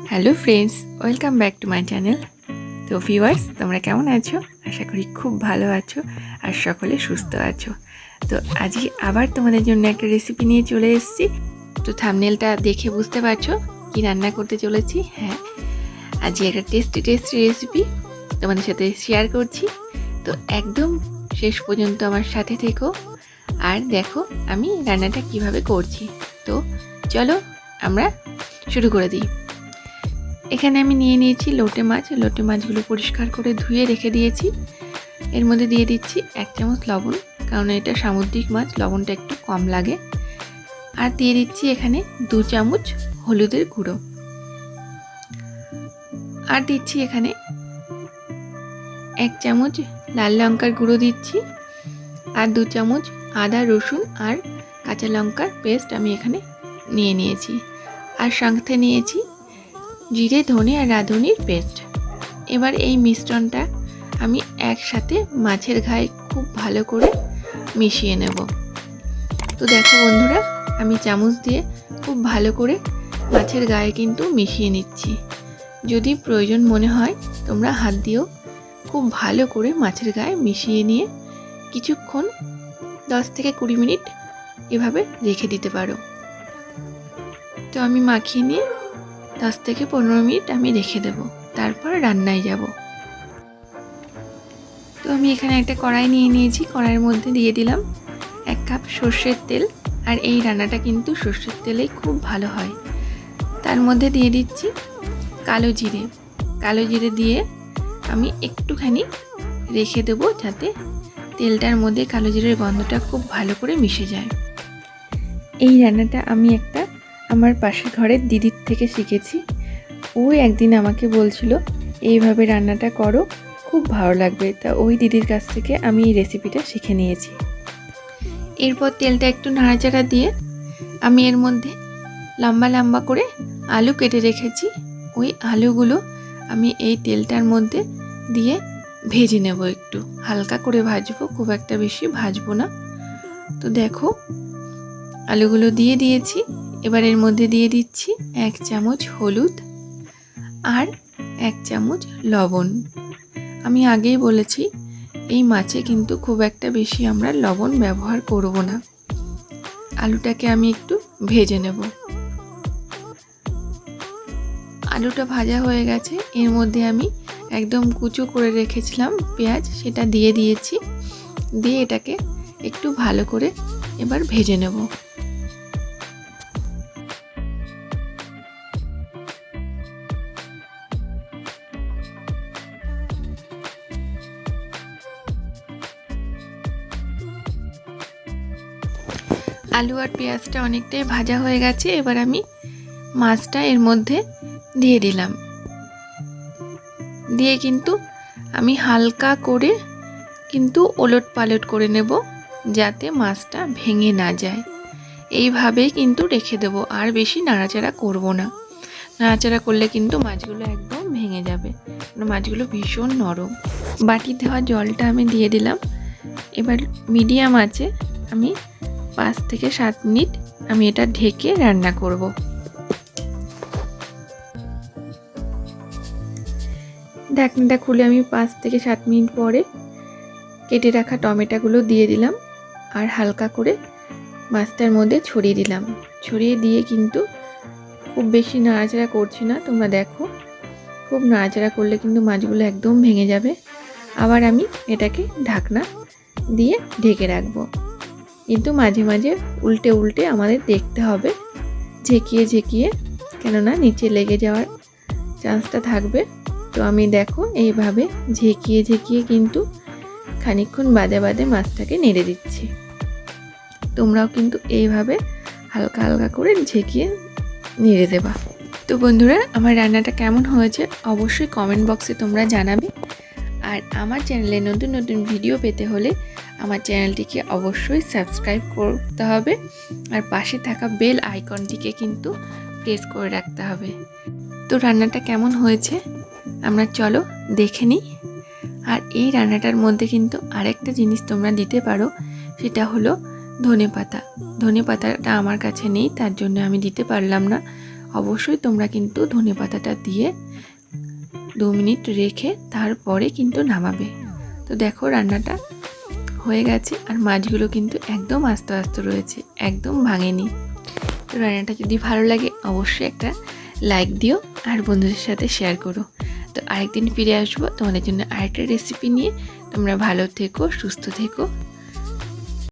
Hello friends, welcome back to my channel. তো viewers, তোমরা কেমন আছো? আশা করি খুব ভালো আছো আর সকলে সুস্থ আছো। তো আজকে আবার তোমাদের জন্য একটা রেসিপি নিয়ে চলে এসেছি। তো থাম্বনেলটা দেখে বুঝতে পারছো কি রান্না করতে চলেছি। হ্যাঁ, আজকে একটা টেস্টি রেসিপি তোমাদের সাথে শেয়ার করছি। তো একদম শেষ পর্যন্ত আমার সাথে থেকো আর দেখো আমি রান্নাটা কিভাবে করছি। তো চলো আমরা শুরু করে দিই। এখানে আমি নিয়ে নিয়েছি লোটে মাছ। লোটে মাছগুলো পরিষ্কার করে ধুয়ে রেখে দিয়েছি। এর মধ্যে দিয়ে দিচ্ছি 1 চামচ লবণ, কারণ এটা সামুদ্রিক মাছ, লবণটা একটু কম লাগে। আর দিয়ে দিচ্ছি এখানে 2 চামচ হলুদের গুঁড়ো। আর দিচ্ছি এখানে 1 চামচ লাল লঙ্কার গুঁড়ো দিচ্ছি। আর 2 চামচ আদা রসুন আর কাঁচা লঙ্কার পেস্ট আমি এখানে নিয়ে নিয়েছি। আর সাথে নিয়েছি জিরে, ধনে আর রাঁধুনির পেস্ট। এবার এই মিশ্রণটা আমি একসাথে মাছের গায়ে খুব ভালো করে মিশিয়ে নেব। তো দেখো বন্ধুরা, আমি চামচ দিয়ে খুব ভালো করে মাছের গায়ে কিন্তু মিশিয়ে নিচ্ছি। যদি প্রয়োজন মনে হয় তোমরা হাত দিয়েও খুব ভালো করে মাছের গায়ে মিশিয়ে নিয়ে কিছুক্ষণ 10 থেকে 20 মিনিট এভাবে রেখে দিতে পারো। তো আমি মাখিয়ে নিয়ে 10 থেকে 15 মিনিট আমি রেখে দেব, তারপর রান্নায় যাব। তো আমি এখানে একটা কড়াই নিয়ে নিয়েছি। কড়াইয়ের মধ্যে দিয়ে দিলাম 1 কাপ সর্ষের তেল। আর এই রান্নাটা কিন্তু সর্ষের তেলেই খুব ভালো হয়। তার মধ্যে দিয়ে দিচ্ছি কালো জিরে। কালো জিরে দিয়ে আমি একটুখানি রেখে দেবো, যাতে তেলটার মধ্যে কালো জিরের গন্ধটা খুব ভালো করে মিশে যায়। এই রান্নাটা আমি একটা আমার পাশের ঘরের দিদির থেকে শিখেছি। ওই একদিন আমাকে বলছিল এইভাবে রান্নাটা করো, খুব ভালো লাগবে। তা ওই দিদির কাছ থেকে আমি এই রেসিপিটা শিখে নিয়েছি। এরপর তেলটা একটু নাড়াচাড়া দিয়ে আমি এর মধ্যে লম্বা লম্বা করে আলু কেটে রেখেছি। ওই আলুগুলো আমি এই তেলটার মধ্যে দিয়ে ভেজে নেব। একটু হালকা করে ভাজবো, খুব একটা বেশি ভাজবো না। তো দেখো আলুগুলো দিয়ে দিয়েছি। এবার এর মধ্যে দিয়ে দিচ্ছি 1 চামচ হলুদ আর 1 চামচ লবণ। আমি আগেই বলেছি এই মাছে কিন্তু খুব একটা বেশি আমরা লবণ ব্যবহার করব না। আলুটাকে আমি একটু ভেজে নেব। আলুটা ভাজা হয়ে গেছে। এর মধ্যে আমি একদম কুচো করে রেখেছিলাম পেঁয়াজ, সেটা দিয়ে দিয়েছি। দিয়ে এটাকে একটু ভালো করে এবার ভেজে নেব। আলু আর পেঁয়াজটা অনেকটাই ভাজা হয়ে গেছে। এবার আমি মাছটা এর মধ্যে দিয়ে দিলাম। দিয়ে কিন্তু আমি হালকা করে কিন্তু ওলট পালট করে নেব, যাতে মাছটা ভেঙে না যায়। এইভাবেই কিন্তু রেখে দেব, আর বেশি নাড়াচাড়া করব না। নাড়াচাড়া করলে কিন্তু মাছগুলো একদম ভেঙে যাবে, মাছগুলো ভীষণ নরম। বাটি দেওয়া জলটা আমি দিয়ে দিলাম। এবার মিডিয়াম আছে আমি 5 থেকে 7 মিনিট আমি এটা ঢেকে রান্না করব। ঢাকনাটা খুলে আমি 5 থেকে 7 মিনিট পরে কেটে রাখা টমেটোগুলো দিয়ে দিলাম আর হালকা করে মাছটার মধ্যে ছড়িয়ে দিলাম। ছড়িয়ে দিয়ে কিন্তু খুব বেশি নাড়াচাড়া করছি না। তোমরা দেখো, খুব নাড়াচাড়া করলে কিন্তু মাছগুলো একদম ভেঙে যাবে। আবার আমি এটাকে ঢাকনা দিয়ে ঢেকে রাখবো। কিন্তু মাঝে মাঝে উল্টে উল্টে আমাদের দেখতে হবে, ঝেঁকিয়ে ঝেঁকিয়ে, কেননা নিচে লেগে যাওয়ার চান্সটা থাকবে। তো আমি দেখো এইভাবে ঝেঁকিয়ে ঝেঁকিয়ে কিন্তু খানিকক্ষণ বাদে বাদে মাছটাকে নেড়ে দিচ্ছি। তোমরাও কিন্তু এইভাবে হালকা হালকা করে ঝেঁকিয়ে নেড়ে দেবা। তো বন্ধুরা, আমার রান্নাটা কেমন হয়েছে অবশ্যই কমেন্ট বক্সে তোমরা জানাবে। আর আমার চ্যানেলে নতুন নতুন ভিডিও পেতে হলে আমার চ্যানেলটিকে অবশ্যই সাবস্ক্রাইব করতে হবে আর পাশে থাকা বেল আইকনটিকে কিন্তু প্রেস করে রাখতে হবে। তো রান্নাটা কেমন হয়েছে আমরা চলো দেখে নিই। আর এই রান্নাটার মধ্যে কিন্তু আরেকটা জিনিস তোমরা দিতে পারো, সেটা হলো ধনেপাতা। ধনেপাতাটা আমার কাছে নেই, তার জন্য আমি দিতে পারলাম না। অবশ্যই তোমরা কিন্তু ধনেপাতাটা দিয়ে 2 মিনিট রেখে তারপরে কিন্তু নামাবে। তো দেখো রান্নাটা হয়ে গেছে, আর মাছগুলো কিন্তু একদম আস্তে আস্তে রয়েছে, একদম ভাঙেনি। তো রান্নাটা যদি ভালো লাগে অবশ্যই একটা লাইক দিও আর বন্ধুদের সাথে শেয়ার করো। তো আরেকদিন ফিরে আসবো তোমাদের জন্য আরেকটা রেসিপি নিয়ে। তোমরা ভালো থেকো, সুস্থ থেকো।